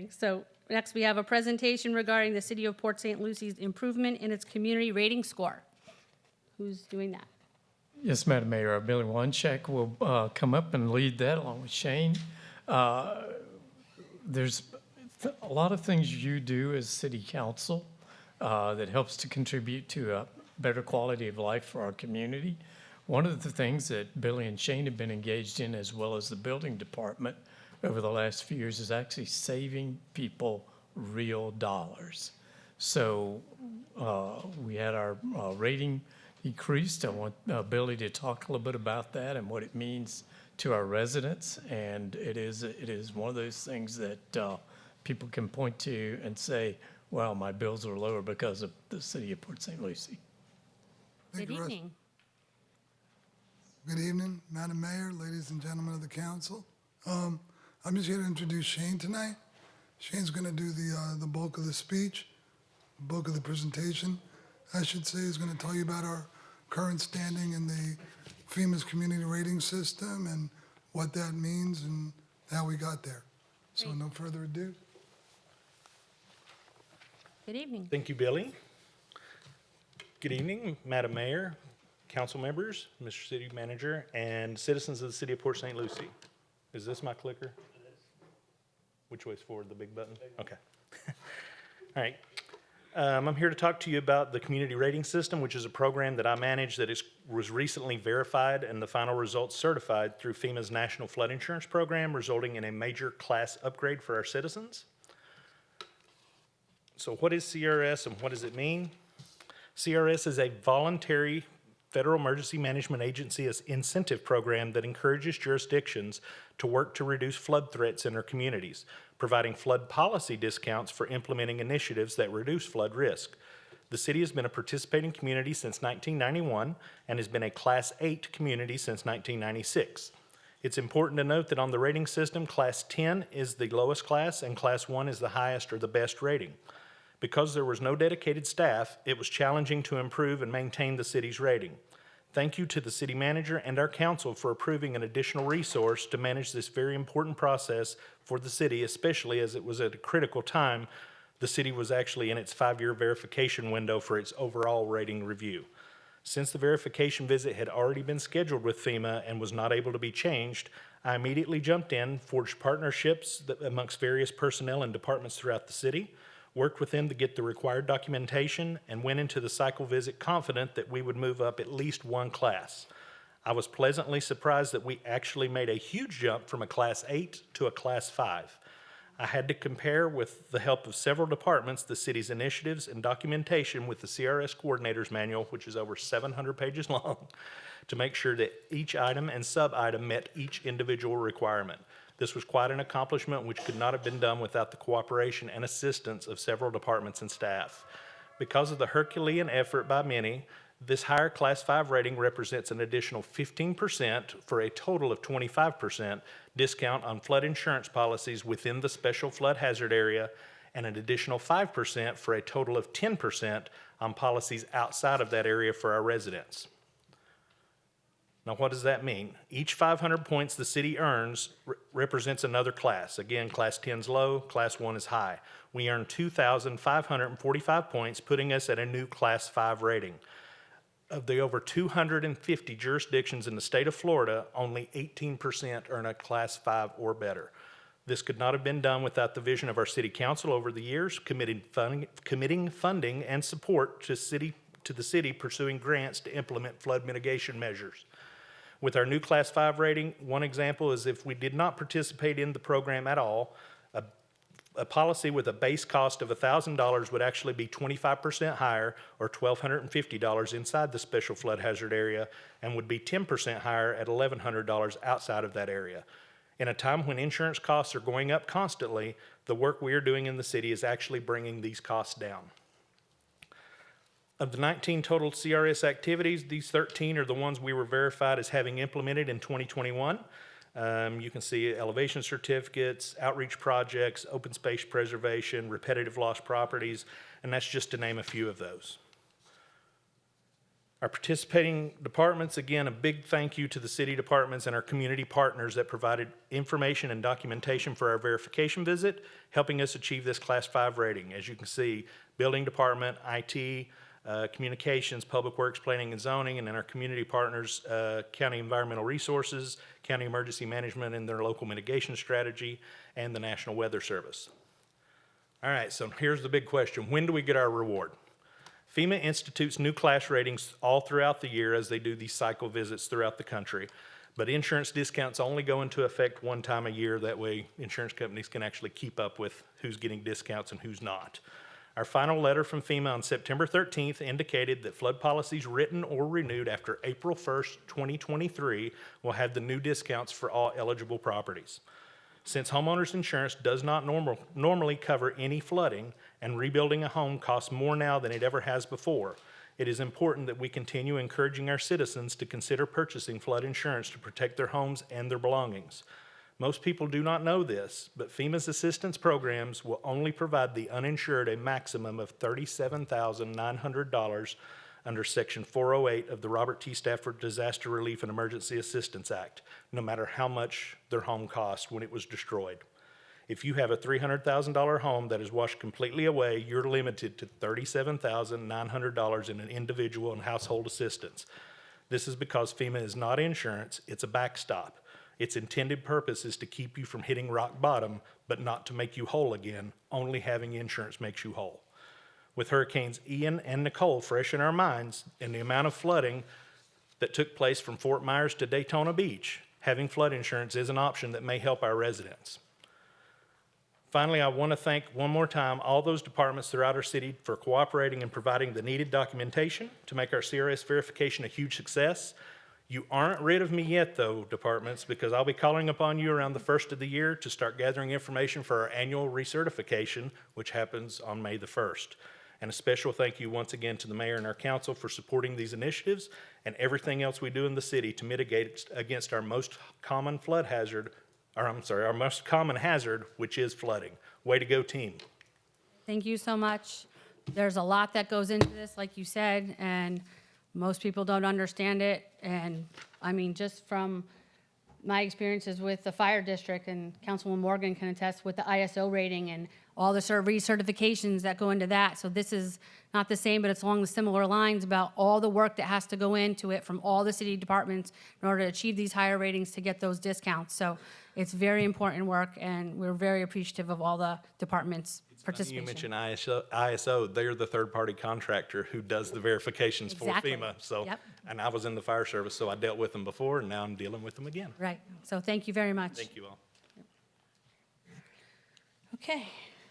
Okay, so next we have a presentation regarding the City of Port St. Lucie's improvement in its community rating score. Who's doing that? Yes, Madam Mayor, Billy Wanchek will come up and lead that along with Shane. There's a lot of things you do as city council that helps to contribute to a better quality of life for our community. One of the things that Billy and Shane have been engaged in, as well as the building department over the last few years, is actually saving people real dollars. So we had our rating decreased. I want Billy to talk a little bit about that and what it means to our residents. And it is one of those things that people can point to and say, wow, my bills are lower because of the city of Port St. Lucie. Good evening. Good evening, Madam Mayor, ladies and gentlemen of the council. I'm just here to introduce Shane tonight. Shane's going to do the bulk of the speech, bulk of the presentation, I should say. He's going to tell you about our current standing in the FEMA's community rating system and what that means and how we got there. So Great. no further ado. Good evening. Thank you, Billy. Good evening, Madam Mayor, council members, Mr. City Manager, and citizens of the City of Port St. Lucie. Is this my clicker? Which way's forward, the big button? Okay. All right. I'm here to talk to you about the Community Rating System, which is a program that I manage that was recently verified and the final results certified through FEMA's National Flood Insurance Program, resulting in a major class upgrade for our citizens. So what is CRS and what does it mean? CRS is a voluntary Federal Emergency Management Agency incentive program that encourages jurisdictions to work to reduce flood threats in their communities, providing flood policy discounts for implementing initiatives that reduce flood risk. The city has been a participating community since 1991 and has been a Class 8 community since 1996. It's important to note that on the rating system, Class 10 is the lowest class and Class 1 is the highest or the best rating. Because there was no dedicated staff, it was challenging to improve and maintain the city's rating. Thank you to the city manager and our council for approving an additional resource to manage this very important process for the city, especially as it was at a critical time. The city was actually in its 5-year verification window for its overall rating review. Since the verification visit had already been scheduled with FEMA and was not able to be changed, I immediately jumped in, forged partnerships amongst various personnel and departments throughout the city, worked with them to get the required documentation, and went into the cycle visit confident that we would move up at least one class. I was pleasantly surprised that we actually made a huge jump from a Class 8 to a Class 5. I had to compare, with the help of several departments, the city's initiatives and documentation with the CRS Coordinator's Manual, which is over 700 pages long, to make sure that each item and sub-item met each individual requirement. This was quite an accomplishment which could not have been done without the cooperation and assistance of several departments and staff. Because of the Herculean effort by many, this higher Class 5 rating represents an additional 15% for a total of 25% discount on flood insurance policies within the special flood hazard area and an additional 5% for a total of 10% on policies outside of that area for our residents. Now, what does that mean? Each 500 points the city earns represents another class. Again, Class 10 is low, Class 1 is high. We earn 2,545 points, putting us at a new Class 5 rating. Of the over 250 jurisdictions in the state of Florida, only 18% earn a Class 5 or better. This could not have been done without the vision of our city council over the years, committing funding and support to the city pursuing grants to implement flood mitigation measures. With our new Class 5 rating, one example is if we did not participate in the program at all, a policy with a base cost of $1,000 would actually be 25% higher, or $1,250 inside the special flood hazard area, and would be 10% higher at $1,100 outside of that area. In a time when insurance costs are going up constantly, the work we are doing in the city is actually bringing these costs down. Of the 19 total CRS activities, these 13 are the ones we were verified as having implemented in 2021. You can see elevation certificates, outreach projects, open space preservation, repetitive lost properties, and that's just to name a few of those. Our participating departments, again, a big thank you to the city departments and our community partners that provided information and documentation for our verification visit, helping us achieve this Class 5 rating. As you can see, building department, IT, communications, public works, planning and zoning, and then our community partners, county environmental resources, county emergency management and their local mitigation strategy, and the National Weather Service. All right, so here's the big question. When do we get our reward? FEMA institutes new class ratings all throughout the year as they do these cycle visits throughout the country. But insurance discounts only go into effect one time a year. That way, insurance companies can actually keep up with who's getting discounts and who's not. Our final letter from FEMA on September 13th indicated that flood policies written or renewed after April 1st, 2023 will have the new discounts for all eligible properties. Since homeowners insurance does not normally cover any flooding and rebuilding a home costs more now than it ever has before, it is important that we continue encouraging our citizens to consider purchasing flood insurance to protect their homes and their belongings. Most people do not know this, but FEMA's assistance programs will only provide the uninsured a maximum of $37,900 under Section 408 of the Robert T. Stafford Disaster Relief and Emergency Assistance Act, no matter how much their home cost when it was destroyed. If you have a $300,000 home that is washed completely away, you're limited to $37,900 in an individual and household assistance. This is because FEMA is not insurance, it's a backstop. Its intended purpose is to keep you from hitting rock bottom, but not to make you whole again. Only having insurance makes you whole. With Hurricanes Ian and Nicole fresh in our minds and the amount of flooding that took place from Fort Myers to Daytona Beach, having flood insurance is an option that may help our residents. Finally, I want to thank one more time all those departments throughout our city for cooperating and providing the needed documentation to make our CRS verification a huge success. You aren't rid of me yet, though, departments, because I'll be calling upon you around the first of the year to start gathering information for our annual recertification, which happens on May the 1st. And a special thank you once again to the mayor and our council for supporting these initiatives and everything else we do in the city to mitigate against our most common hazard, which is flooding. Way to go, team. Thank you so much. There's a lot that goes into this, like you said, and most people don't understand it. And I mean, just from my experiences with the fire district, and Councilwoman Morgan can attest with the ISO rating and all the recertifications that go into that. So this is not the same, but it's along the similar lines about all the work that has to go into it from all the city departments in order to achieve these higher ratings to get those discounts. So it's very important work, and we're very appreciative of all the departments' participation. You mentioned ISO, they're the third-party contractor who does the verifications Exactly. for FEMA. So, Yep. And I was in the fire service, so I dealt with them before, and now I'm dealing with them again. Right. So thank you very much. Thank you all. Okay.